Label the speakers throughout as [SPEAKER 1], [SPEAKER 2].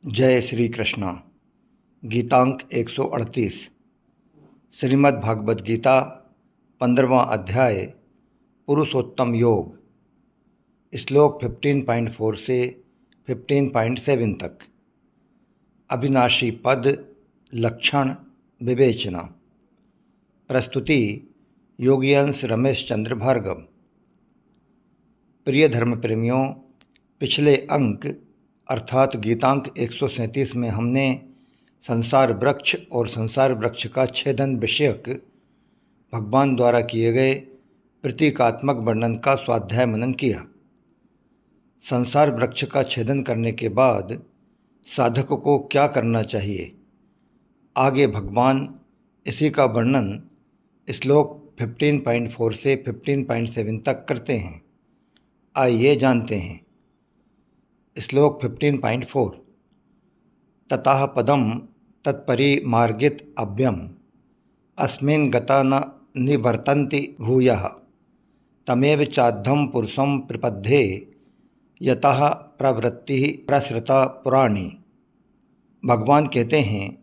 [SPEAKER 1] जय श्री कृष्णा। गीतांक 138। श्रीमद् भागवत गीता 15वां अध्याय पुरुषोत्तम योग, श्लोक 15.4 से 15.7 तक। अविनाशी पद लक्षण विवेचना। प्रस्तुति योगियंश रमेश चंद्र भार्गव। प्रिय धर्म प्रेमियों, पिछले अंक अर्थात गीतांक 137 में हमने संसार वृक्ष और संसार वृक्ष का छेदन विषयक भगवान द्वारा किए गए प्रतीकात्मक वर्णन का स्वाध्याय मनन किया। संसार वृक्ष का छेदन करने के बाद साधक को क्या करना चाहिए, आगे भगवान इसी का वर्णन श्लोक 15.4 से 15.7 तक करते हैं। आइए जानते हैं। श्लोक 15.4। ततः पदम तत्परिमार्गित अव्यम अस्मिन् गता न निवर्तन्ति भूयः तमेव चाद्धं पुरुषं प्रपद्ये यतः प्रवृत्ति प्रसृता पुराणी। भगवान कहते हैं,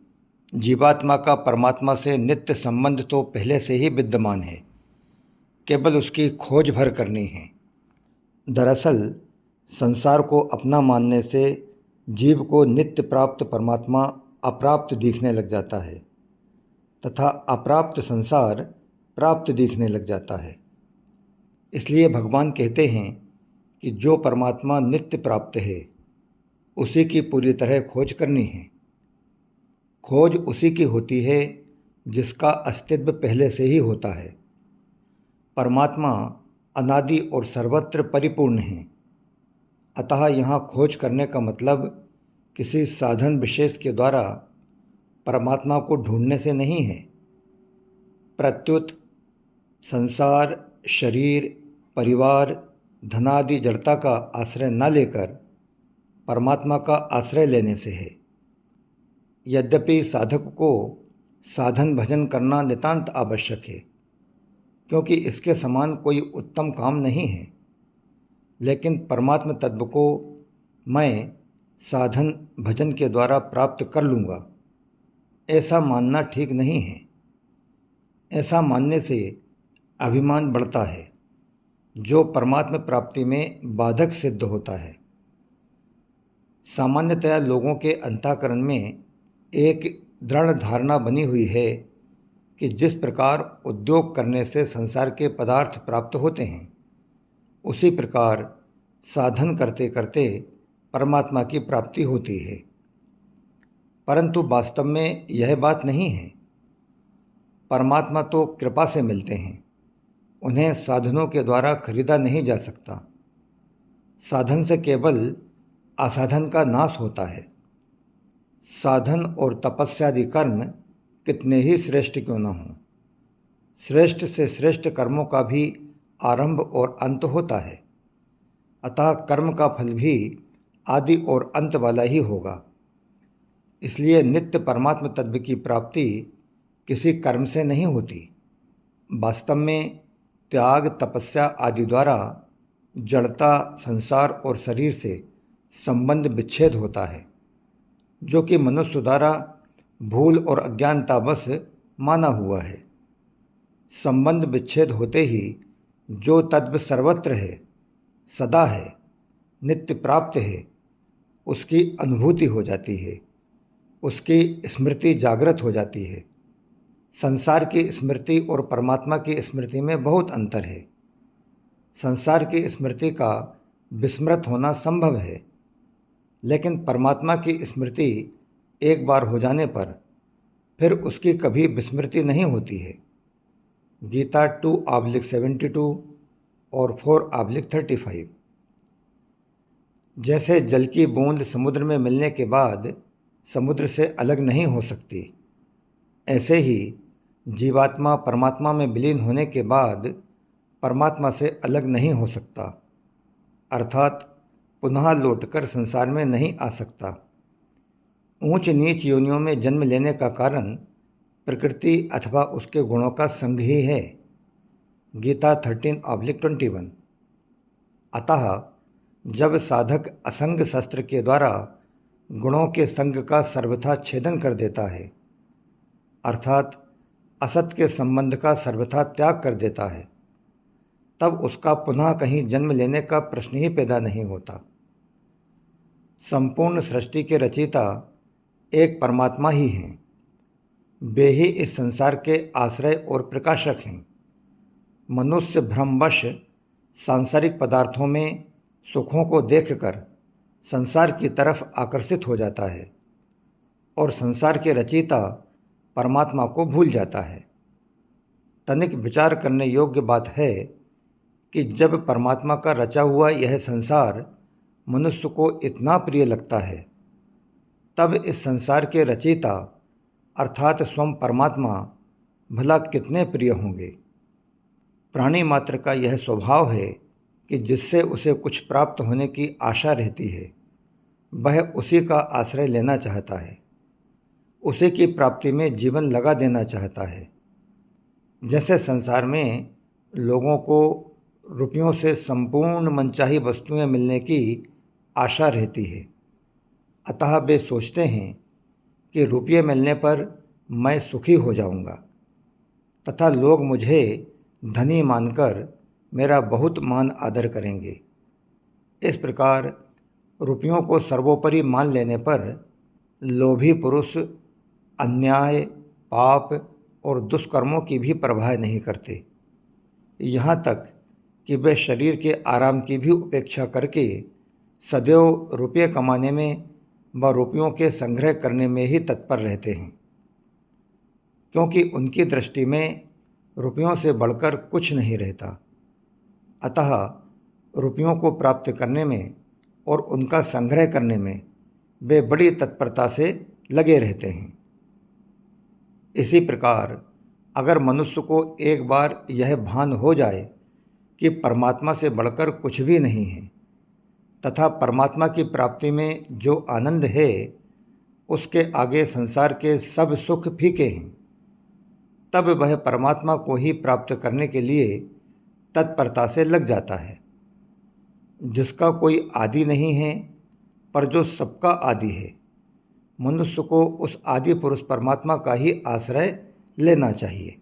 [SPEAKER 1] जीवात्मा का परमात्मा से नित्य संबंध तो पहले से ही विद्यमान है, केवल उसकी खोज भर करनी है। दरअसल संसार को अपना मानने से जीव को नित्य प्राप्त परमात्मा अप्राप्त दिखने लग जाता है तथा अप्राप्त संसार प्राप्त दिखने लग जाता है। इसलिए भगवान कहते हैं कि जो परमात्मा नित्य प्राप्त है उसी की पूरी तरह खोज करनी है। खोज उसी की होती है जिसका अस्तित्व पहले से ही होता है। परमात्मा अनादि और सर्वत्र परिपूर्ण है, अतः यहाँ खोज करने का मतलब किसी साधन विशेष के द्वारा परमात्मा को ढूंढने से नहीं है। प्रत्युत संसार, शरीर, परिवार, धनादि जड़ता का आश्रय न लेकर परमात्मा का आश्रय लेने से है। यद्यपि साधक को साधन भजन करना नितांत आवश्यक है, क्योंकि इसके समान कोई उत्तम काम नहीं है, लेकिन परमात्म तत्व को मैं साधन भजन के द्वारा प्राप्त कर लूँगा, ऐसा मानना ठीक नहीं है। ऐसा मानने से अभिमान बढ़ता है, जो परमात्म प्राप्ति में बाधक सिद्ध होता है। सामान्यतया लोगों के अंतःकरण में एक दृढ़ धारणा बनी हुई है कि जिस प्रकार उद्योग करने से संसार के पदार्थ प्राप्त होते हैं, उसी प्रकार साधन करते करते परमात्मा की प्राप्ति होती है। परंतु वास्तव में यह बात नहीं है। परमात्मा तो कृपा से मिलते हैं, उन्हें साधनों के द्वारा खरीदा नहीं जा सकता। साधन से केवल असाधन का नाश होता है। साधन और तपस्यादि कर्म कितने ही श्रेष्ठ क्यों न हों, श्रेष्ठ से श्रेष्ठ कर्मों का भी आरंभ और अंत होता है, अतः कर्म का फल भी आदि और अंत वाला ही होगा। इसलिए नित्य परमात्म तत्व की प्राप्ति किसी कर्म से नहीं होती। वास्तव में त्याग, तपस्या आदि द्वारा जड़ता, संसार और शरीर से संबंध विच्छेद होता है, जो कि मनुष्य द्वारा भूल और अज्ञानतावश माना हुआ है। संबंध विच्छेद होते ही जो तत्व सर्वत्र है, सदा है, नित्य प्राप्त है, उसकी अनुभूति हो जाती है, उसकी स्मृति जागृत हो जाती है। संसार की स्मृति और परमात्मा की स्मृति में बहुत अंतर है। संसार की स्मृति का विस्मृत होना संभव है, लेकिन परमात्मा की स्मृति एक बार हो जाने पर फिर उसकी कभी विस्मृति नहीं होती है। गीता 2/72 और 4/35। जैसे जल की बूंद समुद्र में मिलने के बाद समुद्र से अलग नहीं हो सकती, ऐसे ही जीवात्मा परमात्मा में विलीन होने के बाद परमात्मा से अलग नहीं हो सकता, अर्थात पुनः लौटकर संसार में नहीं आ सकता। ऊंच नीच योनियों में जन्म लेने का कारण प्रकृति अथवा उसके गुणों का संग ही है। गीता 13/21। अतः जब साधक असंग शस्त्र के द्वारा गुणों के संग का सर्वथा छेदन कर देता है, अर्थात असत के संबंध का सर्वथा त्याग कर देता है, तब उसका पुनः कहीं जन्म लेने का प्रश्न ही पैदा नहीं होता। संपूर्ण सृष्टि के रचयिता एक परमात्मा ही हैं। वे ही इस संसार के आश्रय और प्रकाशक हैं। मनुष्य भ्रमवश सांसारिक पदार्थों में सुखों को देखकर संसार की तरफ आकर्षित हो जाता है और संसार के रचयिता परमात्मा को भूल जाता है। तनिक विचार करने योग्य बात है कि जब परमात्मा का रचा हुआ यह संसार मनुष्य को इतना प्रिय लगता है, तब इस संसार के रचयिता अर्थात स्वयं परमात्मा भला कितने प्रिय होंगे। प्राणी मात्र का यह स्वभाव है कि जिससे उसे कुछ प्राप्त होने की आशा रहती है, वह उसी का आश्रय लेना चाहता है, उसी की प्राप्ति में जीवन लगा देना चाहता है। जैसे संसार में लोगों को रुपयों से संपूर्ण मनचाही वस्तुएं मिलने की आशा रहती है, अतः वे सोचते हैं कि रुपये मिलने पर मैं सुखी हो जाऊंगा तथा लोग मुझे धनी मानकर मेरा बहुत मान आदर करेंगे। इस प्रकार रुपयों को सर्वोपरि मान लेने पर लोभी पुरुष अन्याय, पाप और दुष्कर्मों की भी परवाह नहीं करते, यहाँ तक कि वे शरीर के आराम की भी उपेक्षा करके सदैव रुपये कमाने में व रुपयों के संग्रह करने में ही तत्पर रहते हैं, क्योंकि उनकी दृष्टि में रुपयों से बढ़कर कुछ नहीं रहता। अतः रुपयों को प्राप्त करने में और उनका संग्रह करने में वे बड़ी तत्परता से लगे रहते हैं। इसी प्रकार अगर मनुष्य को एक बार यह भान हो जाए कि परमात्मा से बढ़कर कुछ भी नहीं है तथा परमात्मा की प्राप्ति में जो आनंद है उसके आगे संसार के सब सुख फीके हैं, तब वह परमात्मा को ही प्राप्त करने के लिए तत्परता से लग जाता है, जिसका कोई आदि नहीं है पर जो सबका आदि है। मनुष्य को उस आदि पुरुष परमात्मा का ही आश्रय लेना चाहिए।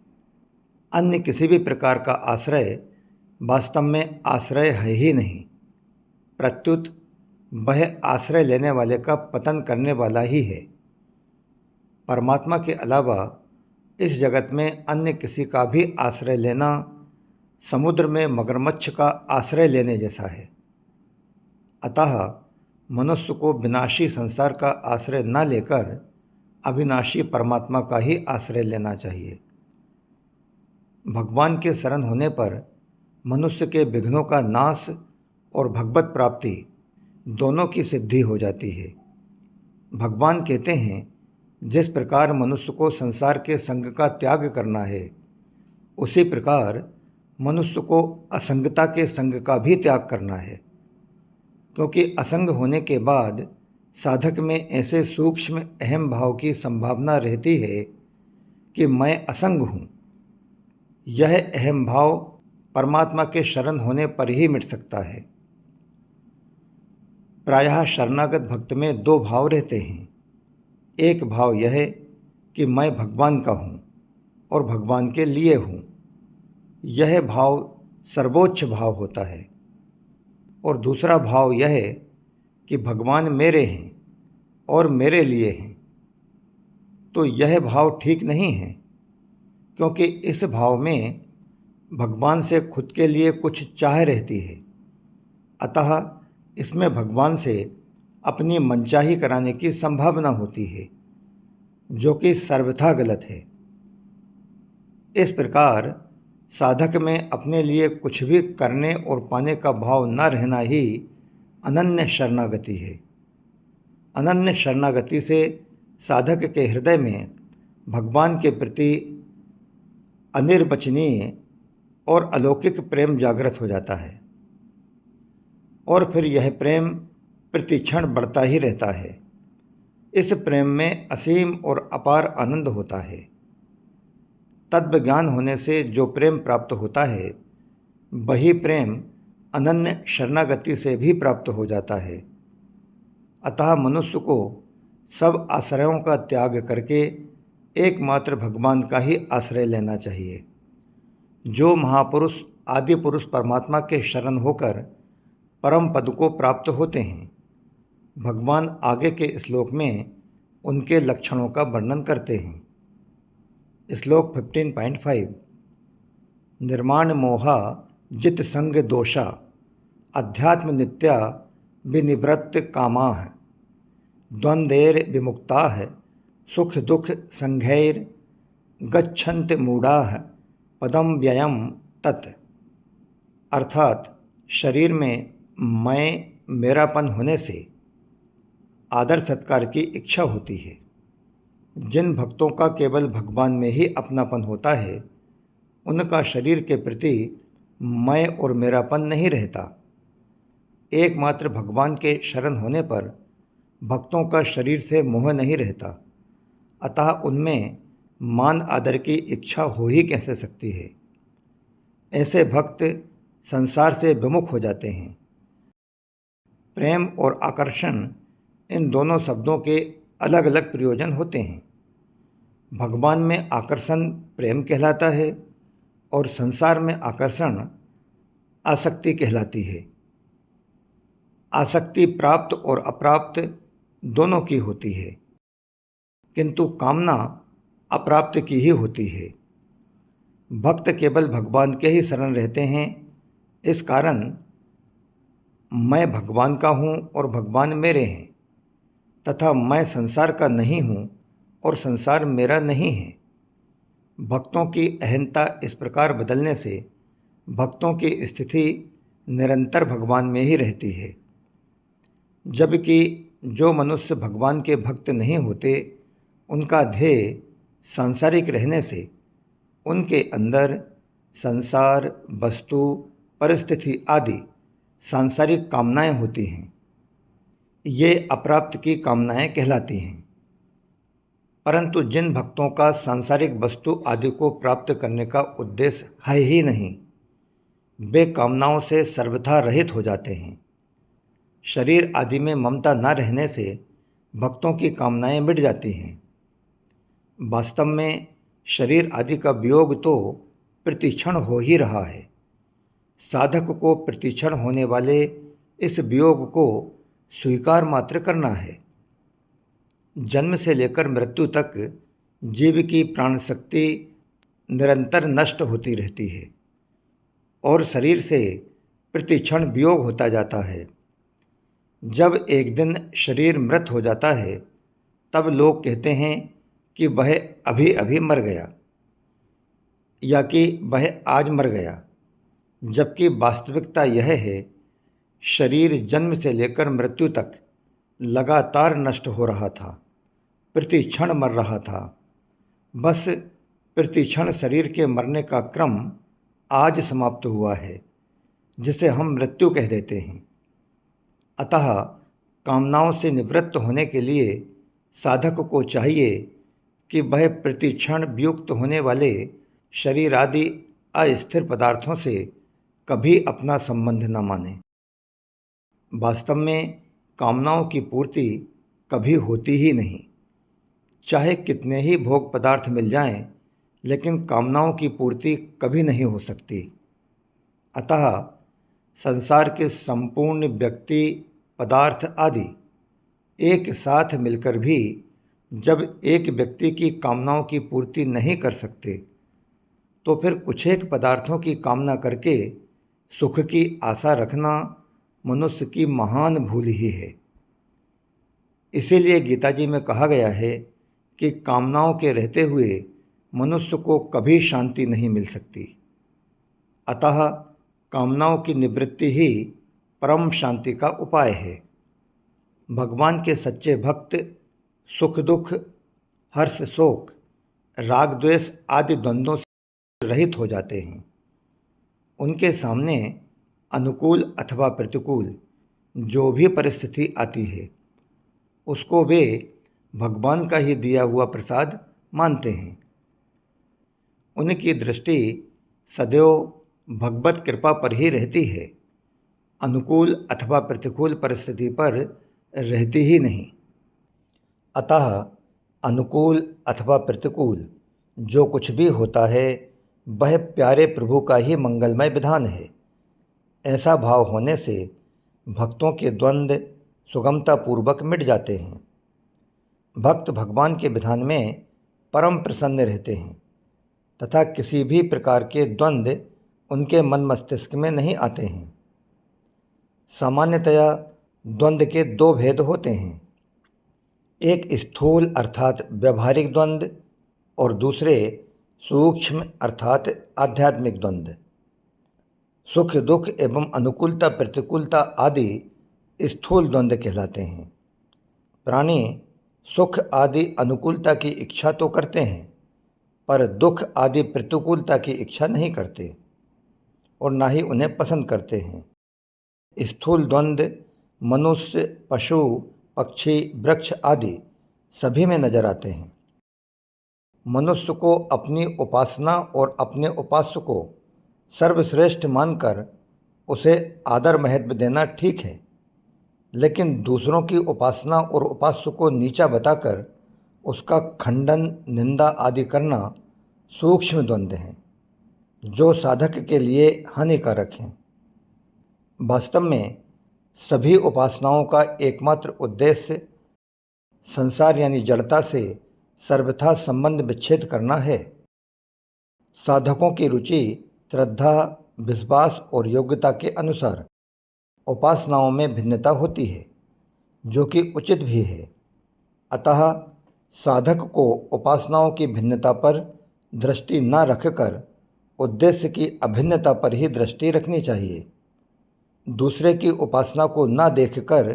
[SPEAKER 1] अन्य किसी भी प्रकार का आश्रय वास्तव में आश्रय है ही नहीं, प्रत्युत वह आश्रय लेने वाले का पतन करने वाला ही है। परमात्मा के अलावा इस जगत में अन्य किसी का भी आश्रय लेना समुद्र में मगरमच्छ का आश्रय लेने जैसा है। अतः मनुष्य को विनाशी संसार का आश्रय न लेकर अविनाशी परमात्मा का ही आश्रय लेना चाहिए। भगवान के शरण होने पर मनुष्य के विघ्नों का नाश और भगवत प्राप्ति दोनों की सिद्धि हो जाती है। भगवान कहते हैं, जिस प्रकार मनुष्य को संसार के संग का त्याग करना है, उसी प्रकार मनुष्य को असंगता के संग का भी त्याग करना है, क्योंकि असंग होने के बाद साधक में ऐसे सूक्ष्म अहम भाव की संभावना रहती है कि मैं असंग हूँ। यह अहम भाव परमात्मा के शरण होने पर ही मिट सकता है। प्रायः शरणागत भक्त में दो भाव रहते हैं। एक भाव यह है कि मैं भगवान का हूँ और भगवान के लिए हूँ। यह भाव सर्वोच्च भाव होता है। और दूसरा भाव यह है कि भगवान मेरे हैं और मेरे लिए हैं। तो यह भाव ठीक नहीं है, क्योंकि इस भाव में भगवान से खुद के लिए कुछ चाह रहती है। अतः इसमें भगवान से अपनी मनचाही कराने की संभावना होती है, जो कि सर्वथा गलत है। इस प्रकार साधक में अपने लिए कुछ भी करने और पाने का भाव न रहना ही अनन्य शरणागति है। अनन्य शरणागति से साधक के हृदय में भगवान के प्रति अनिर्वचनीय और अलौकिक प्रेम जागृत हो जाता है, और फिर यह प्रेम प्रतिक्षण बढ़ता ही रहता है। इस प्रेम में असीम और अपार आनंद होता है। तत्व ज्ञान होने से जो प्रेम प्राप्त होता है, वही प्रेम अनन्य शरणागति से भी प्राप्त हो जाता है। अतः मनुष्य को सब आश्रयों का त्याग करके एकमात्र भगवान का ही आश्रय लेना चाहिए। जो महापुरुष आदि पुरुष परमात्मा के शरण होकर परम पद को प्राप्त होते हैं, भगवान आगे के श्लोक में उनके लक्षणों का वर्णन करते हैं। श्लोक 15.5 निर्माण मोहा जित संग दोषा अध्यात्म नित्या विनिवृत्त कामाः द्वंद्वैर विमुक्ताः सुख दुख संघैर गच्छन्त मूढ़ाः पदम व्ययम तत्। अर्थात शरीर में मैं मेरापन होने से आदर सत्कार की इच्छा होती है। जिन भक्तों का केवल भगवान में ही अपनापन होता है, उनका शरीर के प्रति मैं और मेरापन नहीं रहता। एकमात्र भगवान के शरण होने पर भक्तों का शरीर से मोह नहीं रहता, अतः उनमें मान आदर की इच्छा हो ही कैसे सकती है। ऐसे भक्त संसार से विमुख हो जाते हैं। प्रेम और आकर्षण इन दोनों शब्दों के अलग अलग प्रयोजन होते हैं। भगवान में आकर्षण प्रेम कहलाता है और संसार में आकर्षण आसक्ति कहलाती है। आसक्ति प्राप्त और अप्राप्त दोनों की होती है, किंतु कामना अप्राप्त की ही होती है। भक्त केवल भगवान के ही शरण रहते हैं। इस कारण मैं भगवान का हूँ और भगवान मेरे हैं, तथा मैं संसार का नहीं हूँ और संसार मेरा नहीं है। भक्तों की अहंता इस प्रकार बदलने से भक्तों की स्थिति निरंतर भगवान में ही रहती है। जबकि जो मनुष्य भगवान के भक्त नहीं होते, उनका ध्येय सांसारिक रहने से उनके अंदर संसार, वस्तु, परिस्थिति आदि सांसारिक कामनाएं होती हैं। ये अप्राप्त की कामनाएं कहलाती हैं। परंतु जिन भक्तों का सांसारिक वस्तु आदि को प्राप्त करने का उद्देश्य है ही नहीं, वे कामनाओं से सर्वथा रहित हो जाते हैं। शरीर आदि में ममता न रहने से भक्तों की कामनाएं मिट जाती हैं। वास्तव में शरीर आदि का वियोग तो प्रतिक्षण हो ही रहा है। साधक को प्रतिक्षण होने वाले इस वियोग को स्वीकार मात्र करना है। जन्म से लेकर मृत्यु तक जीव की प्राण शक्ति निरंतर नष्ट होती रहती है और शरीर से प्रतिक्षण वियोग होता जाता है। जब एक दिन शरीर मृत हो जाता है, तब लोग कहते हैं कि वह अभी अभी मर गया या कि वह आज मर गया, जबकि वास्तविकता यह है शरीर जन्म से लेकर मृत्यु तक लगातार नष्ट हो रहा था, प्रति क्षण मर रहा था। बस प्रति क्षण शरीर के मरने का क्रम आज समाप्त हुआ है, जिसे हम मृत्यु कह देते हैं। अतः कामनाओं से निवृत्त होने के लिए साधक को चाहिए कि वह प्रति क्षण वियुक्त होने वाले शरीर आदि अस्थिर पदार्थों से कभी अपना संबंध न माने। वास्तव में कामनाओं की पूर्ति कभी होती ही नहीं। चाहे कितने ही भोग पदार्थ मिल जाएं, लेकिन कामनाओं की पूर्ति कभी नहीं हो सकती। अतः संसार के संपूर्ण व्यक्ति, पदार्थ आदि एक साथ मिलकर भी जब एक व्यक्ति की कामनाओं की पूर्ति नहीं कर सकते, तो फिर कुछ एक पदार्थों की कामना करके सुख की आशा रखना मनुष्य की महान भूल ही है। इसीलिए गीता जी में कहा गया है कि कामनाओं के रहते हुए मनुष्य को कभी शांति नहीं मिल सकती। अतः कामनाओं की निवृत्ति ही परम शांति का उपाय है। भगवान के सच्चे भक्त सुख दुख, हर्ष शोक, राग द्वेष आदि द्वंद्वों से रहित हो जाते हैं। उनके सामने अनुकूल अथवा प्रतिकूल जो भी परिस्थिति आती है, उसको वे भगवान का ही दिया हुआ प्रसाद मानते हैं। उनकी दृष्टि सदैव भगवत कृपा पर ही रहती है। अनुकूल अथवा प्रतिकूल परिस्थिति पर रहती ही नहीं। अतः अनुकूल अथवा प्रतिकूल जो कुछ भी होता है वह प्यारे प्रभु का ही मंगलमय विधान है। ऐसा भाव होने से भक्तों के द्वंद्व सुगमतापूर्वक मिट जाते हैं। भक्त भगवान के विधान में परम प्रसन्न रहते हैं तथा किसी भी प्रकार के द्वंद्व उनके मन मस्तिष्क में नहीं आते हैं। सामान्यतया द्वंद्व के दो भेद होते हैं, एक स्थूल अर्थात व्यवहारिक द्वंद्व और दूसरे सूक्ष्म अर्थात आध्यात्मिक द्वंद्व। सुख दुख एवं अनुकूलता प्रतिकूलता आदि स्थूल द्वंद्व कहलाते हैं। प्राणी सुख आदि अनुकूलता की इच्छा तो करते हैं पर दुख आदि प्रतिकूलता की इच्छा नहीं करते और ना ही उन्हें पसंद करते हैं। स्थूल द्वंद्व मनुष्य, पशु, पक्षी, वृक्ष आदि सभी में नजर आते हैं। मनुष्य को अपनी उपासना और अपने उपास्य को सर्वश्रेष्ठ मानकर उसे आदर महत्व देना ठीक है, लेकिन दूसरों की उपासना और उपास्य को नीचा बताकर उसका खंडन, निंदा आदि करना सूक्ष्म द्वंद्व हैं, जो साधक के लिए हानिकारक हैं। वास्तव में सभी उपासनाओं का एकमात्र उद्देश्य संसार यानी जड़ता से सर्वथा संबंध विच्छेद करना है। साधकों की रुचि, श्रद्धा, विश्वास और योग्यता के अनुसार उपासनाओं में भिन्नता होती है, जो कि उचित भी है। अतः साधक को उपासनाओं की भिन्नता पर दृष्टि न रखकर उद्देश्य की अभिन्नता पर ही दृष्टि रखनी चाहिए। दूसरे की उपासना को न देखकर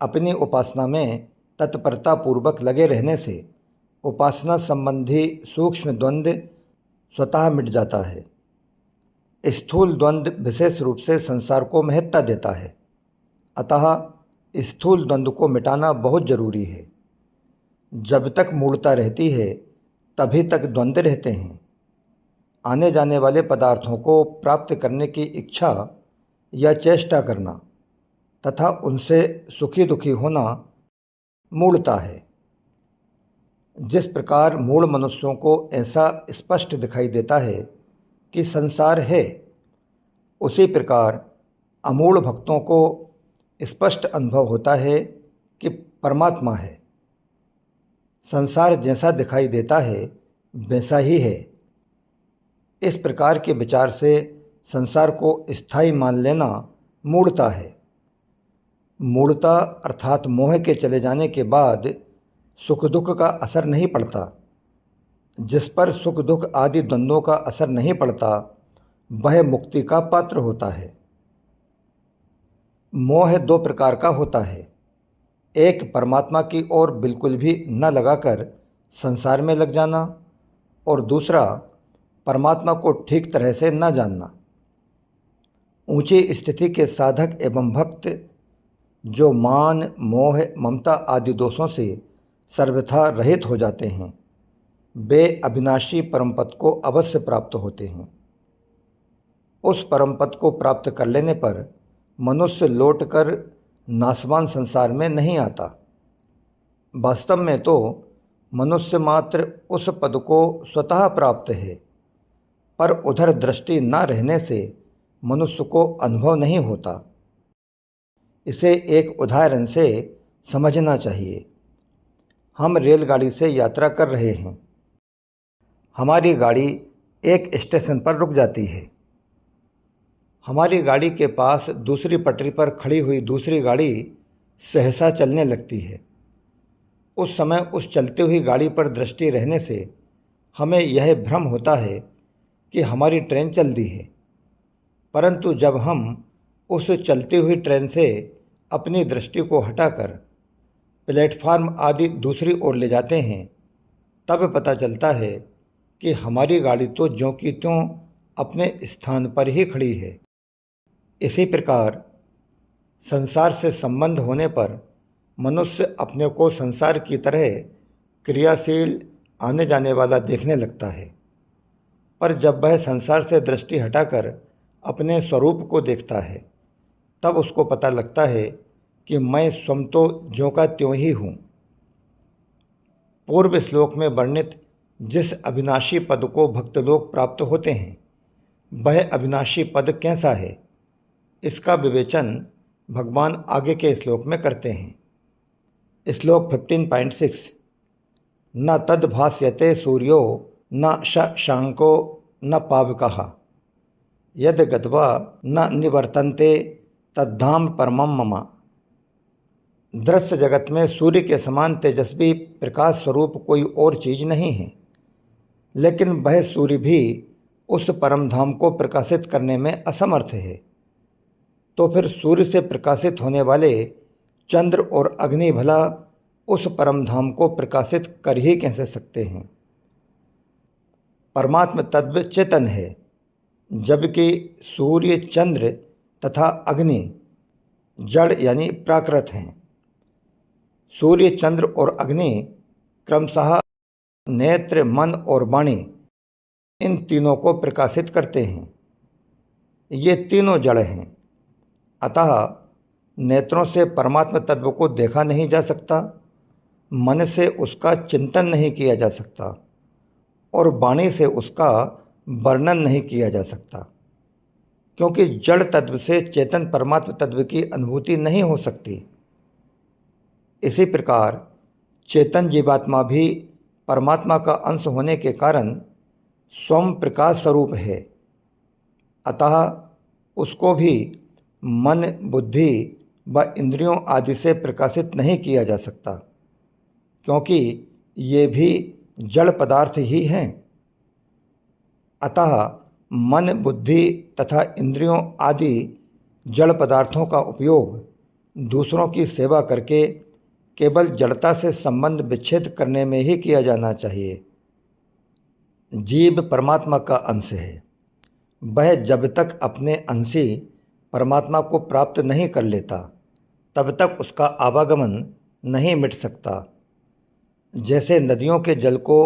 [SPEAKER 1] अपनी उपासना में तत्परता पूर्वक लगे रहने से उपासना संबंधी सूक्ष्म द्वंद्व स्वतः मिट जाता है। स्थूल द्वंद्व विशेष रूप से संसार को महत्ता देता है, अतः स्थूल द्वंद्व को मिटाना बहुत जरूरी है। जब तक मूढ़ता रहती है तभी तक द्वंद्व रहते हैं। आने जाने वाले पदार्थों को प्राप्त करने की इच्छा या चेष्टा करना तथा उनसे सुखी दुखी होना मूढ़ता है। जिस प्रकार मूढ़ मनुष्यों को ऐसा स्पष्ट दिखाई देता है कि संसार है, उसी प्रकार अमूढ़ भक्तों को स्पष्ट अनुभव होता है कि परमात्मा है। संसार जैसा दिखाई देता है वैसा ही है। इस प्रकार के विचार से संसार को स्थायी मान लेना मूढ़ता है। मूढ़ता अर्थात मोह के चले जाने के बाद सुख दुख का असर नहीं पड़ता। जिस पर सुख दुख आदि द्वंद्वों का असर नहीं पड़ता वह मुक्ति का पात्र होता है। मोह दो प्रकार का होता है, एक परमात्मा की ओर बिल्कुल भी न लगाकर संसार में लग जाना और दूसरा परमात्मा को ठीक तरह से न जानना। ऊंची स्थिति के साधक एवं भक्त जो मान, मोह, ममता आदि दोषों से सर्वथा रहित हो जाते हैं, वे अविनाशी परम पद को अवश्य प्राप्त होते हैं। उस परम पद को प्राप्त कर लेने पर मनुष्य लौटकर नाशवान संसार में नहीं आता। वास्तव में तो मनुष्य मात्र उस पद को स्वतः प्राप्त है, पर उधर दृष्टि न रहने से मनुष्य को अनुभव नहीं होता। इसे एक उदाहरण से समझना चाहिए। हम रेलगाड़ी से यात्रा कर रहे हैं। हमारी गाड़ी एक स्टेशन पर रुक जाती है। हमारी गाड़ी के पास दूसरी पटरी पर खड़ी हुई दूसरी गाड़ी सहसा चलने लगती है। उस समय उस चलती हुई गाड़ी पर दृष्टि रहने से हमें यह भ्रम होता है कि हमारी ट्रेन चल दी है, परंतु जब हम उस चलती हुई ट्रेन से अपनी दृष्टि को हटाकर प्लेटफार्म आदि दूसरी ओर ले जाते हैं, तब पता चलता है कि हमारी गाड़ी तो ज्यों की त्यों अपने स्थान पर ही खड़ी है। इसी प्रकार संसार से संबंध होने पर मनुष्य अपने को संसार की तरह क्रियाशील, आने जाने वाला देखने लगता है, पर जब वह संसार से दृष्टि हटाकर अपने स्वरूप को देखता है, तब उसको पता लगता है कि मैं स्वयं तो ज्यों का त्यों ही हूँ। पूर्व श्लोक में वर्णित जिस अविनाशी पद को भक्त लोग प्राप्त होते हैं, वह अविनाशी पद कैसा है, इसका विवेचन भगवान आगे के श्लोक में करते हैं। श्लोक 15.6 न तद भास्यते सूर्यो न शशांको न पावकः यद गत्वा न निवर्तन्ते तद्धाम परमं मम। दृश्य जगत में सूर्य के समान तेजस्वी प्रकाश स्वरूप कोई और चीज नहीं है, लेकिन वह सूर्य भी उस परम धाम को प्रकाशित करने में असमर्थ है। तो फिर सूर्य से प्रकाशित होने वाले चंद्र और अग्नि भला उस परम धाम को प्रकाशित कर ही कैसे सकते हैं। परमात्म तत्व चेतन है, जबकि सूर्य, चंद्र तथा अग्नि जड़ यानी प्राकृत हैं। सूर्य, चंद्र और अग्नि क्रमशः नेत्र, मन और वाणी, इन तीनों को प्रकाशित करते हैं। ये तीनों जड़ हैं, अतः नेत्रों से परमात्म तत्व को देखा नहीं जा सकता, मन से उसका चिंतन नहीं किया जा सकता और वाणी से उसका वर्णन नहीं किया जा सकता, क्योंकि जड़ तत्व से चेतन परमात्म तत्व की अनुभूति नहीं हो सकती। इसी प्रकार चेतन जीवात्मा भी परमात्मा का अंश होने के कारण स्वयं प्रकाश स्वरूप है, अतः उसको भी मन, बुद्धि व इंद्रियों आदि से प्रकाशित नहीं किया जा सकता, क्योंकि ये भी जड़ पदार्थ ही हैं। अतः मन, बुद्धि तथा इंद्रियों आदि जड़ पदार्थों का उपयोग दूसरों की सेवा करके केवल जड़ता से संबंध विच्छेद करने में ही किया जाना चाहिए। जीव परमात्मा का अंश है। वह जब तक अपने अंशी परमात्मा को प्राप्त नहीं कर लेता, तब तक उसका आवागमन नहीं मिट सकता। जैसे नदियों के जल को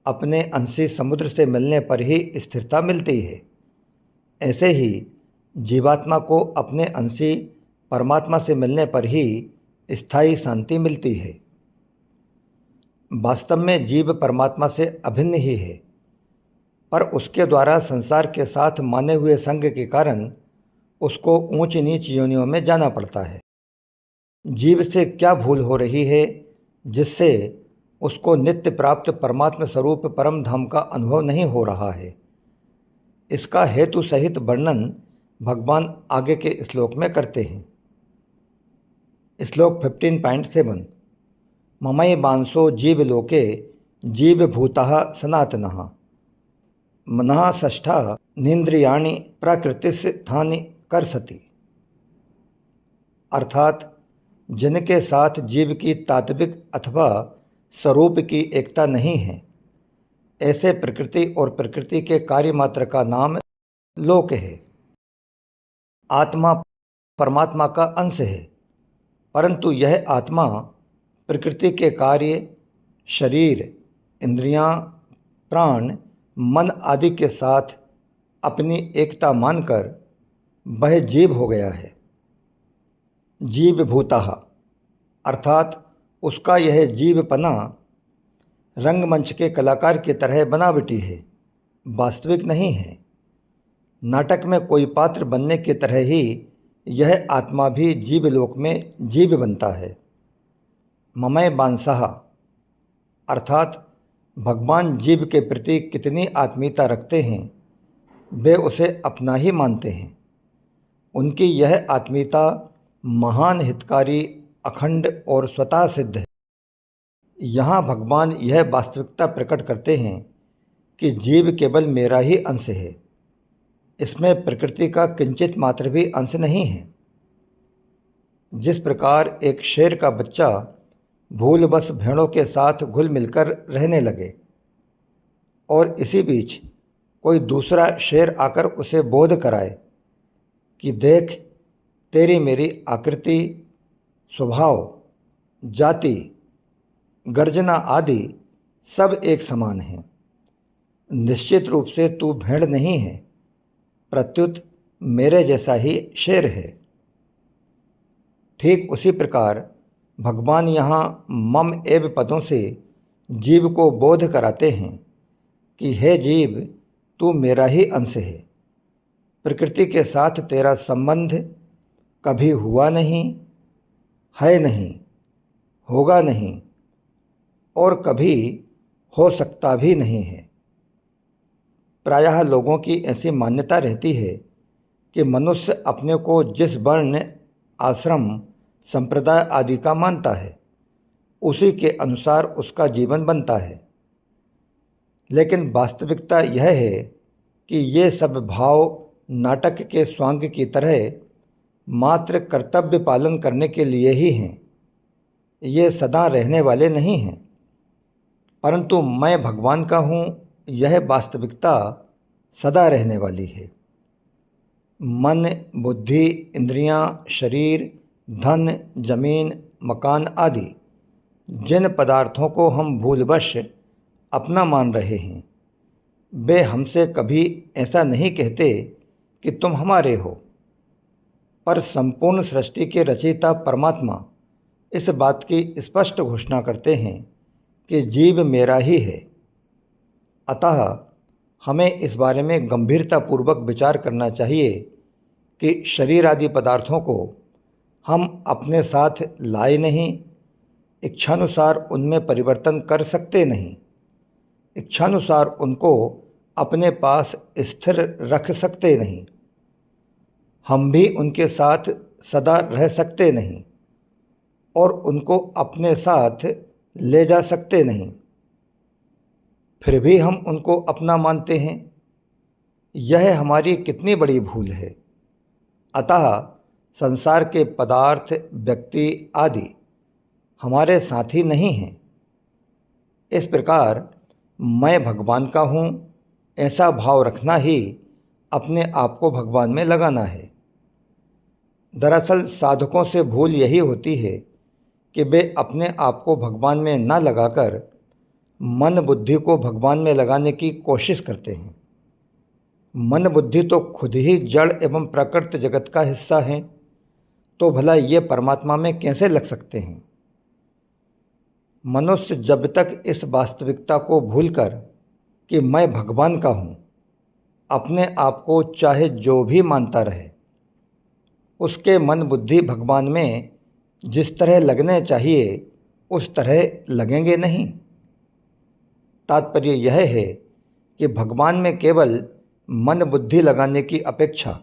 [SPEAKER 1] अपने अंशी समुद्र से मिलने पर ही स्थिरता मिलती है, ऐसे ही जीवात्मा को अपने अंशी परमात्मा से मिलने पर ही स्थायी शांति मिलती है। वास्तव में जीव परमात्मा से अभिन्न ही है, पर उसके द्वारा संसार के साथ माने हुए संग के कारण उसको ऊंच नीच योनियों में जाना पड़ता है। जीव से क्या भूल हो रही है जिससे उसको नित्य प्राप्त परमात्मा स्वरूप परम धाम का अनुभव नहीं हो रहा है? इसका हेतु सहित वर्णन भगवान आगे के श्लोक में करते हैं। श्लोक 15.7 ममई बांसो जीव लोके जीव भूतः सनातनः मनः षष्ठा निन्द्रियाणि प्रकृतिस्थानि कर्षति। अर्थात जिनके साथ जीव की तात्विक अथवा स्वरूप की एकता नहीं है, ऐसे प्रकृति और प्रकृति के कार्य मात्र का नाम लोक है। आत्मा परमात्मा का अंश है, परंतु यह आत्मा प्रकृति के कार्य, शरीर, इंद्रियां, प्राण, मन आदि के साथ अपनी एकता मानकर वह जीव हो गया है। जीव भूतः अर्थात उसका यह जीवपना रंगमंच के कलाकार की तरह बनावटी है, वास्तविक नहीं है। नाटक में कोई पात्र बनने की तरह ही यह आत्मा भी जीवलोक में जीव बनता है। ममय बांसः अर्थात भगवान जीव के प्रति कितनी आत्मीयता रखते हैं, वे उसे अपना ही मानते हैं। उनकी यह आत्मीयता महान हितकारी, अखंड और स्वतः सिद्ध है। यहाँ भगवान यह वास्तविकता प्रकट करते हैं कि जीव केवल मेरा ही अंश है, इसमें प्रकृति का किंचित मात्र भी अंश नहीं है। जिस प्रकार एक शेर का बच्चा भूलवश भेड़ों के साथ घुल मिलकर रहने लगे और इसी बीच कोई दूसरा शेर आकर उसे बोध कराए कि देख, तेरी मेरी आकृति, स्वभाव, जाति, गर्जना आदि सब एक समान है, निश्चित रूप से तू भेड़ नहीं है, प्रत्युत मेरे जैसा ही शेर है। ठीक उसी प्रकार भगवान यहाँ मम एव पदों से जीव को बोध कराते हैं कि हे जीव, तू मेरा ही अंश है। प्रकृति के साथ तेरा संबंध कभी हुआ नहीं, है नहीं, होगा नहीं और कभी हो सकता भी नहीं है। प्रायः लोगों की ऐसी मान्यता रहती है कि मनुष्य अपने को जिस वर्ण, आश्रम, संप्रदाय आदि का मानता है उसी के अनुसार उसका जीवन बनता है। लेकिन वास्तविकता यह है कि ये सब भाव नाटक के स्वांग की तरह मात्र कर्तव्य पालन करने के लिए ही हैं। ये सदा रहने वाले नहीं हैं। परंतु मैं भगवान का हूँ, यह वास्तविकता सदा रहने वाली है। मन, बुद्धि, इंद्रियां, शरीर, धन, जमीन, मकान आदि जिन पदार्थों को हम भूलवश अपना मान रहे हैं, वे हमसे कभी ऐसा नहीं कहते कि तुम हमारे हो। पर संपूर्ण सृष्टि के रचयिता परमात्मा इस बात की स्पष्ट घोषणा करते हैं कि जीव मेरा ही है। अतः हमें इस बारे में गंभीरतापूर्वक विचार करना चाहिए कि शरीर आदि पदार्थों को हम अपने साथ लाए नहीं, इच्छानुसार उनमें परिवर्तन कर सकते नहीं, इच्छानुसार उनको अपने पास स्थिर रख सकते नहीं, हम भी उनके साथ सदा रह सकते नहीं और उनको अपने साथ ले जा सकते नहीं। फिर भी हम उनको अपना मानते हैं। यह हमारी कितनी बड़ी भूल है। अतः संसार के पदार्थ, व्यक्ति आदि हमारे साथी नहीं हैं। इस प्रकार मैं भगवान का हूँ ऐसा भाव रखना ही अपने आप को भगवान में लगाना है। दरअसल साधकों से भूल यही होती है कि वे अपने आप को भगवान में न लगाकर मन बुद्धि को भगवान में लगाने की कोशिश करते हैं। मन बुद्धि तो खुद ही जड़ एवं प्राकृत जगत का हिस्सा हैं, तो भला ये परमात्मा में कैसे लग सकते हैं। मनुष्य जब तक इस वास्तविकता को भूलकर कि मैं भगवान का हूँ अपने आप को चाहे जो भी मानता रहे, उसके मन बुद्धि भगवान में जिस तरह लगने चाहिए उस तरह लगेंगे नहीं। तात्पर्य यह है कि भगवान में केवल मन बुद्धि लगाने की अपेक्षा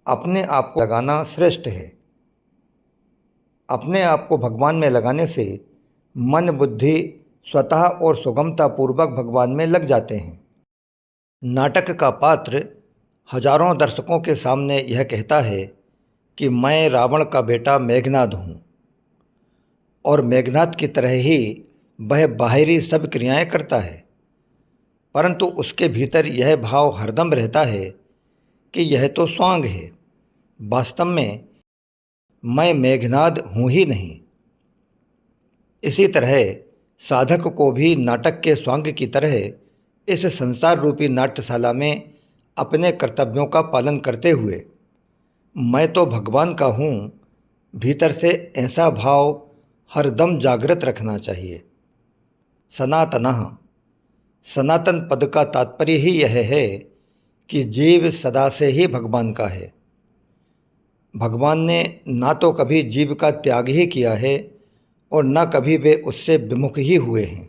[SPEAKER 1] अपने आप को लगाना श्रेष्ठ है। अपने आप को भगवान में लगाने से मन बुद्धि स्वतः और सुगमता पूर्वक भगवान में लग जाते हैं। नाटक का पात्र हजारों दर्शकों के सामने यह कहता है कि मैं रावण का बेटा मेघनाद हूँ और मेघनाद की तरह ही वह बाहरी सब क्रियाएं करता है, परंतु उसके भीतर यह भाव हरदम रहता है कि यह तो स्वांग है, वास्तव में मैं मेघनाद हूँ ही नहीं। इसी तरह साधक को भी नाटक के स्वांग की तरह इस संसार रूपी नाट्यशाला में अपने कर्तव्यों का पालन करते हुए मैं तो भगवान का हूँ भीतर से ऐसा भाव हरदम जागृत रखना चाहिए। सनातनः, सनातन पद का तात्पर्य ही यह है कि जीव सदा से ही भगवान का है। भगवान ने ना तो कभी जीव का त्याग ही किया है और न कभी वे उससे विमुख ही हुए हैं।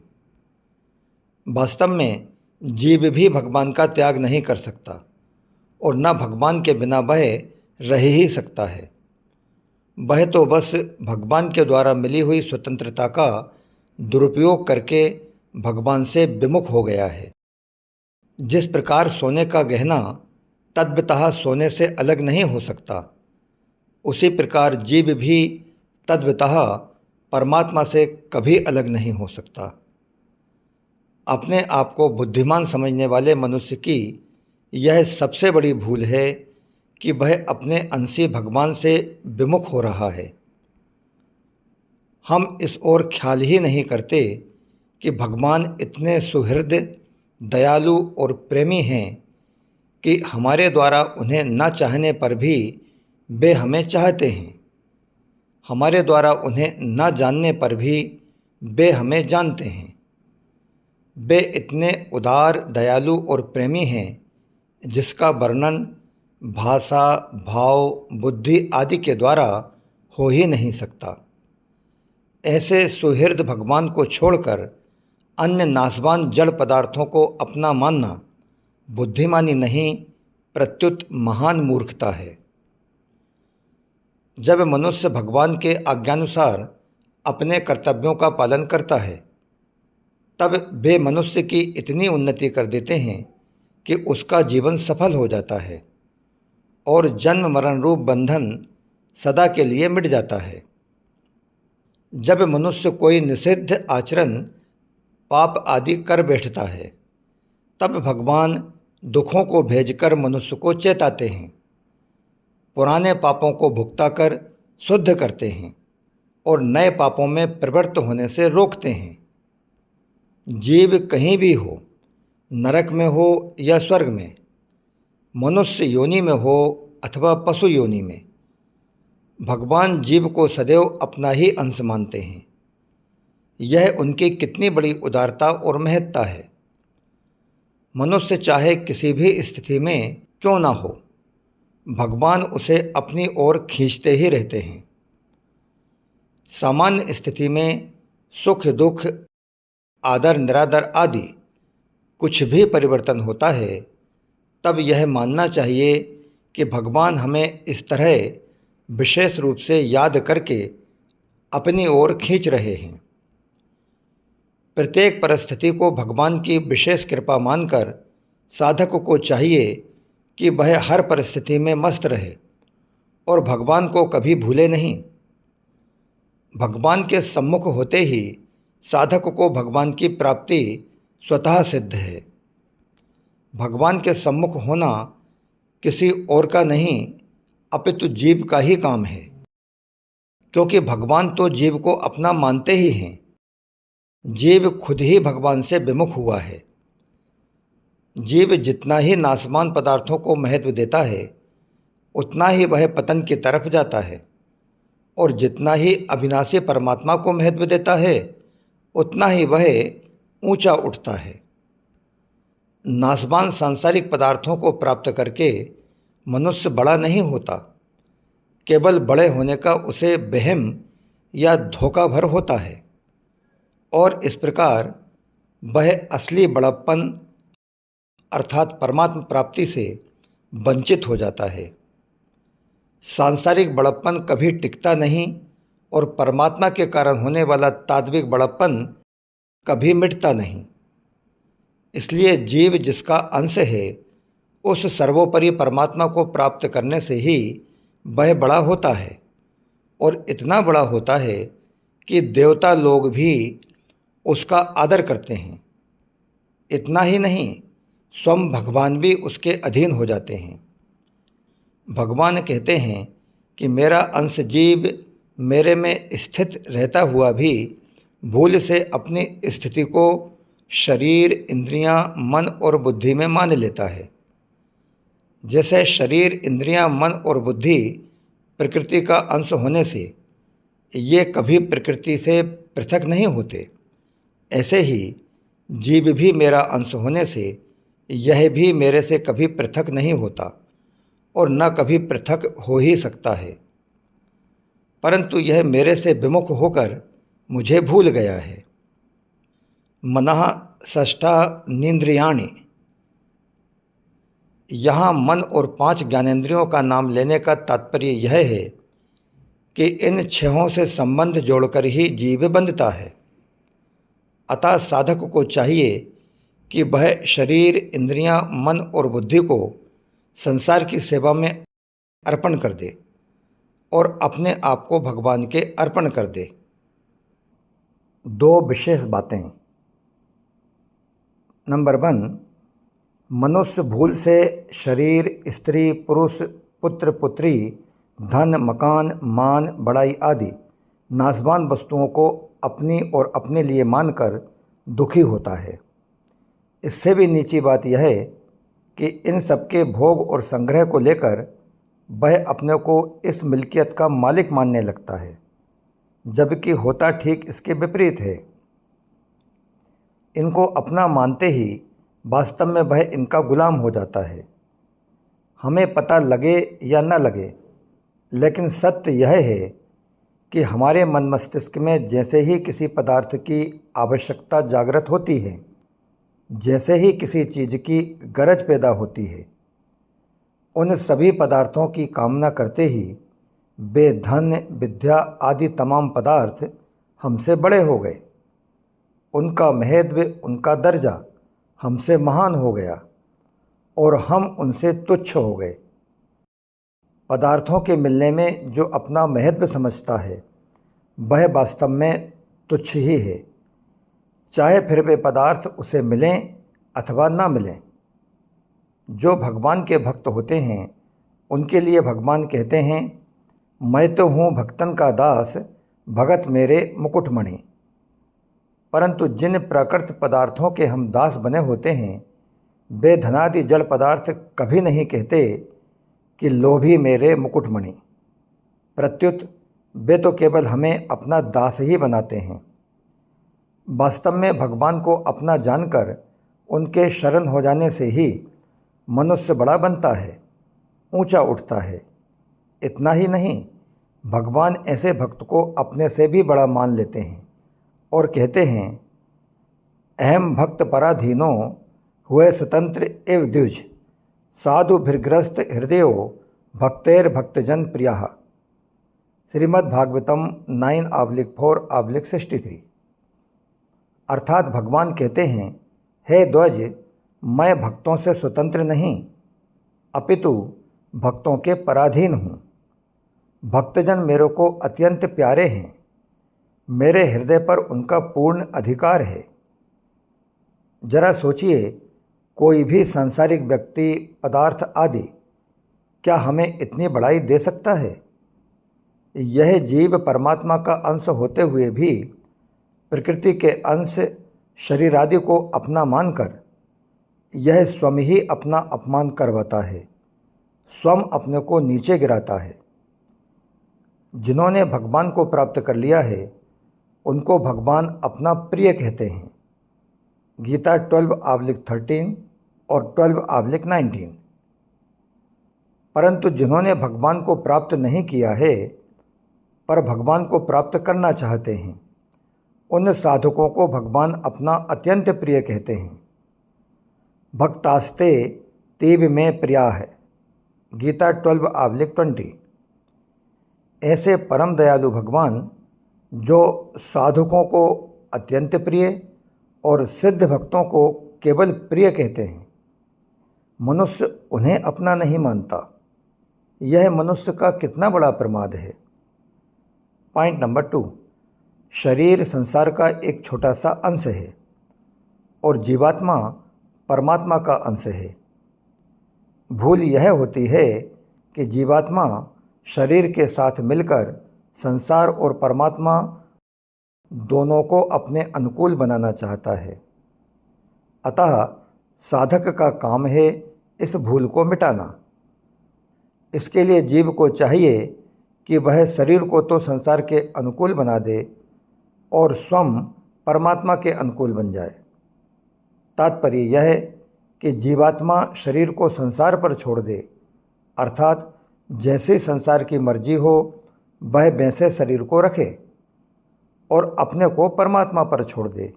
[SPEAKER 1] वास्तव में जीव भी भगवान का त्याग नहीं कर सकता और न भगवान के बिना वह रह ही सकता है। वह तो बस भगवान के द्वारा मिली हुई स्वतंत्रता का दुरुपयोग करके भगवान से विमुख हो गया है। जिस प्रकार सोने का गहना तद्वतः सोने से अलग नहीं हो सकता, उसी प्रकार जीव भी तद्वतः परमात्मा से कभी अलग नहीं हो सकता। अपने आप को बुद्धिमान समझने वाले मनुष्य की यह सबसे बड़ी भूल है कि वह अपने अंशी भगवान से विमुख हो रहा है। हम इस ओर ख्याल ही नहीं करते कि भगवान इतने सुहृद, दयालु और प्रेमी हैं कि हमारे द्वारा उन्हें न चाहने पर भी वे हमें चाहते हैं। हमारे द्वारा उन्हें न जानने पर भी वे हमें जानते हैं। वे इतने उदार, दयालु और प्रेमी हैं जिसका वर्णन भाषा, भाव, बुद्धि आदि के द्वारा हो ही नहीं सकता। ऐसे सुहृद भगवान को छोड़कर अन्य नाशवान जड़ पदार्थों को अपना मानना बुद्धिमानी नहीं, प्रत्युत महान मूर्खता है। जब मनुष्य भगवान के आज्ञानुसार अपने कर्तव्यों का पालन करता है, तब वे मनुष्य की इतनी उन्नति कर देते हैं कि उसका जीवन सफल हो जाता है और जन्म मरण रूप बंधन सदा के लिए मिट जाता है। जब मनुष्य कोई निषिद्ध आचरण, पाप आदि कर बैठता है, तब भगवान दुखों को भेजकर मनुष्य को चेताते हैं, पुराने पापों को भुगताकर शुद्ध करते हैं और नए पापों में प्रवृत्त होने से रोकते हैं। जीव कहीं भी हो, नरक में हो या स्वर्ग में, मनुष्य योनि में हो अथवा पशु योनि में, भगवान जीव को सदैव अपना ही अंश मानते हैं। यह उनकी कितनी बड़ी उदारता और महत्ता है। मनुष्य चाहे किसी भी स्थिति में क्यों ना हो, भगवान उसे अपनी ओर खींचते ही रहते हैं। सामान्य स्थिति में सुख दुख, आदर निरादर आदि कुछ भी परिवर्तन होता है, तब यह मानना चाहिए कि भगवान हमें इस तरह विशेष रूप से याद करके अपनी ओर खींच रहे हैं। प्रत्येक परिस्थिति को भगवान की विशेष कृपा मानकर साधक को चाहिए कि वह हर परिस्थिति में मस्त रहे और भगवान को कभी भूले नहीं। भगवान के सम्मुख होते ही साधक को भगवान की प्राप्ति स्वतः सिद्ध है। भगवान के सम्मुख होना किसी और का नहीं, अपितु जीव का ही काम है, क्योंकि भगवान तो जीव को अपना मानते ही हैं। जीव खुद ही भगवान से विमुख हुआ है। जीव जितना ही नाशवान पदार्थों को महत्व देता है, उतना ही वह पतन की तरफ जाता है, और जितना ही अविनाशी परमात्मा को महत्व देता है, उतना ही वह ऊंचा उठता है। नाशवान सांसारिक पदार्थों को प्राप्त करके मनुष्य बड़ा नहीं होता, केवल बड़े होने का उसे वहम या धोखा भर होता है, और इस प्रकार वह असली बड़प्पन अर्थात परमात्मा प्राप्ति से वंचित हो जाता है। सांसारिक बड़प्पन कभी टिकता नहीं और परमात्मा के कारण होने वाला तात्विक बड़प्पन कभी मिटता नहीं। इसलिए जीव जिसका अंश है, उस सर्वोपरि परमात्मा को प्राप्त करने से ही वह बड़ा होता है, और इतना बड़ा होता है कि देवता लोग भी उसका आदर करते हैं। इतना ही नहीं, स्वयं भगवान भी उसके अधीन हो जाते हैं। भगवान कहते हैं कि मेरा अंश जीव मेरे में स्थित रहता हुआ भी भूल से अपनी स्थिति को शरीर, इंद्रियां, मन और बुद्धि में मान लेता है। जैसे शरीर, इंद्रियां, मन और बुद्धि प्रकृति का अंश होने से ये कभी प्रकृति से पृथक नहीं होते, ऐसे ही जीव भी मेरा अंश होने से यह भी मेरे से कभी पृथक नहीं होता और न कभी पृथक हो ही सकता है, परंतु यह मेरे से विमुख होकर मुझे भूल गया है। मनः षष्ठानीन्द्रियाणि, यहाँ मन और 5 ज्ञानेंद्रियों का नाम लेने का तात्पर्य यह है कि इन 6 से संबंध जोड़कर ही जीव बंधता है। अतः साधक को चाहिए कि वह शरीर, इंद्रियां, मन और बुद्धि को संसार की सेवा में अर्पण कर दे और अपने आप को भगवान के अर्पण कर दे। 2 विशेष बातें। नंबर 1, मनुष्य भूल से शरीर, स्त्री, पुरुष, पुत्र, पुत्री, धन, मकान, मान, बड़ाई आदि नाशवान वस्तुओं को अपनी और अपने लिए मानकर दुखी होता है। इससे भी नीची बात यह है कि इन सबके भोग और संग्रह को लेकर वह अपने को इस मिल्कियत का मालिक मानने लगता है। जबकि होता ठीक इसके विपरीत है। इनको अपना मानते ही वास्तव में वह इनका गुलाम हो जाता है। हमें पता लगे या न लगे, लेकिन सत्य यह है कि हमारे मन मस्तिष्क में जैसे ही किसी पदार्थ की आवश्यकता जागृत होती है, जैसे ही किसी चीज़ की गरज पैदा होती है, उन सभी पदार्थों की कामना करते ही वे धन, विद्या आदि तमाम पदार्थ हमसे बड़े हो गए। उनका महत्व, उनका दर्जा हमसे महान हो गया और हम उनसे तुच्छ हो गए। पदार्थों के मिलने में जो अपना महत्व समझता है, वह वास्तव में तुच्छ ही है, चाहे फिर वे पदार्थ उसे मिलें अथवा ना मिलें। जो भगवान के भक्त होते हैं, उनके लिए भगवान कहते हैं, मैं तो हूँ भक्तन का दास, भगत मेरे मुकुटमणि। परंतु जिन प्राकृत पदार्थों के हम दास बने होते हैं, वे धनादि जड़ पदार्थ कभी नहीं कहते कि लोभी मेरे मुकुटमणि। प्रत्युत वे तो केवल हमें अपना दास ही बनाते हैं। वास्तव में भगवान को अपना जानकर उनके शरण हो जाने से ही मनुष्य बड़ा बनता है, ऊंचा उठता है। इतना ही नहीं, भगवान ऐसे भक्त को अपने से भी बड़ा मान लेते हैं और कहते हैं, अहम भक्त पराधीनो हुए स्वतंत्र एव द्विज, साधु भृग्रस्त हृदयो भक्तेर भक्तजन प्रिया। श्रीमद् भागवतम 9/4/63। अर्थात भगवान कहते हैं, हे ध्वज, मैं भक्तों से स्वतंत्र नहीं, अपितु भक्तों के पराधीन हूँ। भक्तजन मेरे को अत्यंत प्यारे हैं, मेरे हृदय पर उनका पूर्ण अधिकार है। जरा सोचिए, कोई भी सांसारिक व्यक्ति, पदार्थ आदि क्या हमें इतनी बड़ाई दे सकता है? यह जीव परमात्मा का अंश होते हुए भी प्रकृति के अंश शरीर आदि को अपना मानकर यह स्वयं ही अपना अपमान करवाता है, स्वयं अपने को नीचे गिराता है। जिन्होंने भगवान को प्राप्त कर लिया है, उनको भगवान अपना प्रिय कहते हैं। गीता 12/13 और 12/19। परंतु जिन्होंने भगवान को प्राप्त नहीं किया है, पर भगवान को प्राप्त करना चाहते हैं, उन साधकों को भगवान अपना अत्यंत प्रिय कहते हैं। भक्तास्ते तीव में प्रिया है। गीता 12/20। ऐसे परम दयालु भगवान, जो साधकों को अत्यंत प्रिय और सिद्ध भक्तों को केवल प्रिय कहते हैं, मनुष्य उन्हें अपना नहीं मानता। यह मनुष्य का कितना बड़ा प्रमाद है। Point number 2। शरीर संसार का एक छोटा सा अंश है और जीवात्मा परमात्मा का अंश है। भूल यह होती है कि जीवात्मा शरीर के साथ मिलकर संसार और परमात्मा दोनों को अपने अनुकूल बनाना चाहता है। अतः साधक का काम है इस भूल को मिटाना। इसके लिए जीव को चाहिए कि वह शरीर को तो संसार के अनुकूल बना दे और स्वयं परमात्मा के अनुकूल बन जाए। तात्पर्य यह है कि जीवात्मा शरीर को संसार पर छोड़ दे, अर्थात जैसे संसार की मर्जी हो वह वैसे शरीर को रखे, और अपने को परमात्मा पर छोड़ दे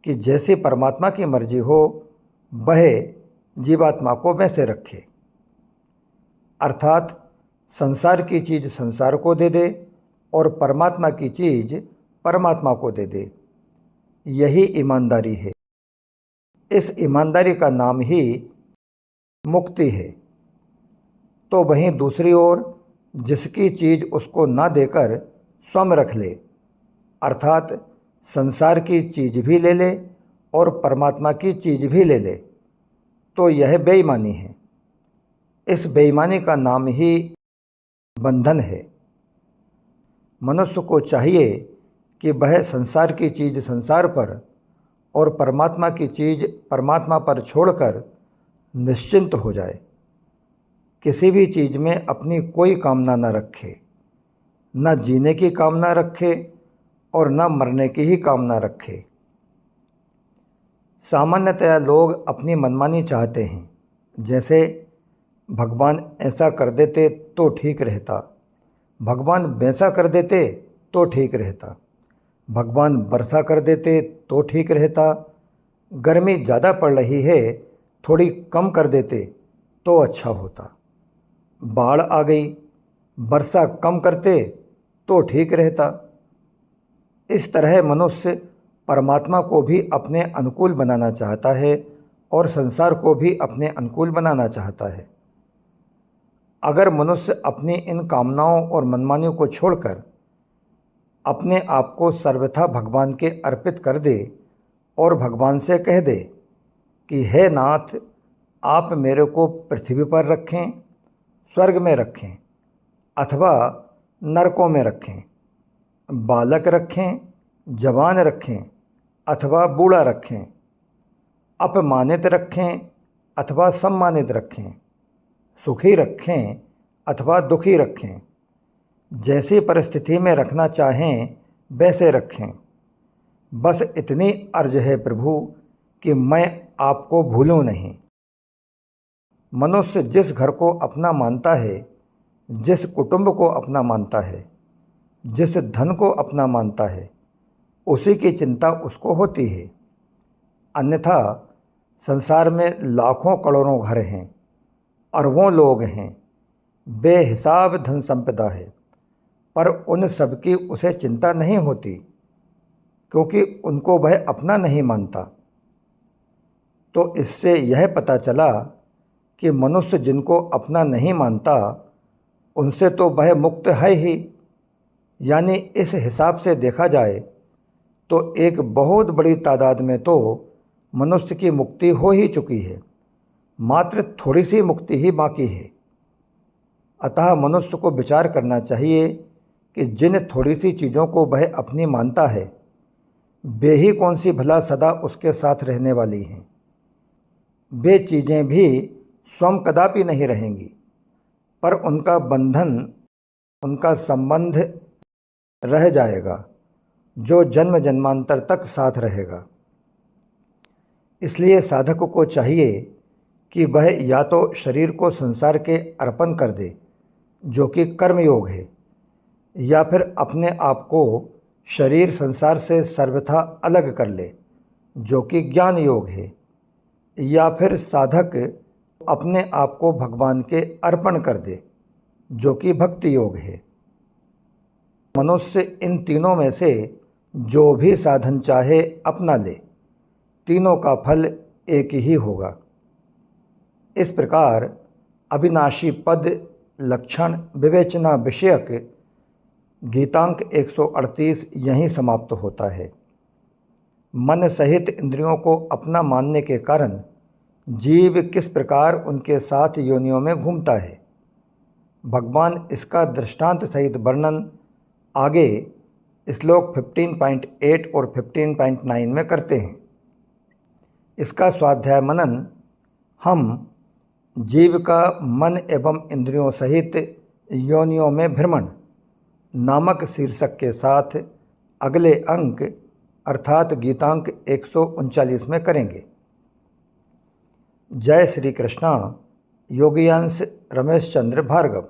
[SPEAKER 1] कि जैसे परमात्मा की मर्जी हो वह जीवात्मा को वैसे रखे। अर्थात संसार की चीज़ संसार को दे दे और परमात्मा की चीज़ परमात्मा को दे दे। यही ईमानदारी है। इस ईमानदारी का नाम ही मुक्ति है। तो वहीं दूसरी ओर जिसकी चीज़ उसको ना देकर स्वयं रख ले, अर्थात संसार की चीज़ भी ले ले और परमात्मा की चीज़ भी ले ले, तो यह बेईमानी है। इस बेईमानी का नाम ही बंधन है। मनुष्य को चाहिए कि वह संसार की चीज़ संसार पर और परमात्मा की चीज़ परमात्मा पर छोड़कर निश्चिंत हो जाए। किसी भी चीज़ में अपनी कोई कामना न रखे, न जीने की कामना रखे और न मरने की ही कामना रखे। सामान्यतया लोग अपनी मनमानी चाहते हैं, जैसे भगवान ऐसा कर देते तो ठीक रहता, भगवान वैसा कर देते तो ठीक रहता, भगवान वर्षा कर देते तो ठीक रहता, गर्मी ज़्यादा पड़ रही है थोड़ी कम कर देते तो अच्छा होता, बाढ़ आ गई वर्षा कम करते तो ठीक रहता। इस तरह मनुष्य परमात्मा को भी अपने अनुकूल बनाना चाहता है और संसार को भी अपने अनुकूल बनाना चाहता है। अगर मनुष्य अपनी इन कामनाओं और मनमानियों को छोड़कर अपने आप को सर्वथा भगवान के अर्पित कर दे और भगवान से कह दे कि हे नाथ, आप मेरे को पृथ्वी पर रखें, स्वर्ग में रखें अथवा नरकों में रखें, बालक रखें, जवान रखें अथवा बूढ़ा रखें, अपमानित रखें अथवा सम्मानित रखें, सुखी रखें अथवा दुखी रखें, जैसी परिस्थिति में रखना चाहें वैसे रखें। बस इतनी अर्ज है प्रभु कि मैं आपको भूलूं नहीं। मनुष्य जिस घर को अपना मानता है, जिस कुटुंब को अपना मानता है, जिस धन को अपना मानता है, उसी की चिंता उसको होती है। अन्यथा संसार में लाखों करोड़ों घर हैं, अरबों लोग हैं, बेहिसाब धन संपदा है, पर उन सब की उसे चिंता नहीं होती, क्योंकि उनको वह अपना नहीं मानता। तो इससे यह पता चला कि मनुष्य जिनको अपना नहीं मानता उनसे तो वह मुक्त है ही। यानी इस हिसाब से देखा जाए तो एक बहुत बड़ी तादाद में तो मनुष्य की मुक्ति हो ही चुकी है, मात्र थोड़ी सी मुक्ति ही बाकी है। अतः मनुष्य को विचार करना चाहिए कि जिन थोड़ी सी चीज़ों को वह अपनी मानता है, वे ही कौन सी भला सदा उसके साथ रहने वाली हैं। वे चीज़ें भी स्वयं कदापि नहीं रहेंगी, पर उनका बंधन, उनका संबंध रह जाएगा, जो जन्म जन्मांतर तक साथ रहेगा। इसलिए साधक को चाहिए कि वह या तो शरीर को संसार के अर्पण कर दे, जो कि कर्म योग है, या फिर अपने आप को शरीर संसार से सर्वथा अलग कर ले, जो कि ज्ञान योग है, या फिर साधक अपने आप को भगवान के अर्पण कर दे, जो कि भक्ति योग है। मनुष्य इन तीनों में से जो भी साधन चाहे अपना ले, तीनों का फल एक ही होगा। इस प्रकार अविनाशी पद लक्षण विवेचना विषयक गीतांक 138 यहीं समाप्त होता है। मन सहित इंद्रियों को अपना मानने के कारण जीव किस प्रकार उनके साथ योनियों में घूमता है, भगवान इसका दृष्टांत सहित वर्णन आगे श्लोक 15.8 और 15.9 में करते हैं। इसका स्वाध्याय मनन हम जीव का मन एवं इंद्रियों सहित योनियों में भ्रमण नामक शीर्षक के साथ अगले अंक अर्थात गीतांक 139 में करेंगे। जय श्री कृष्णा। योगीयांश रमेश चंद्र भार्गव।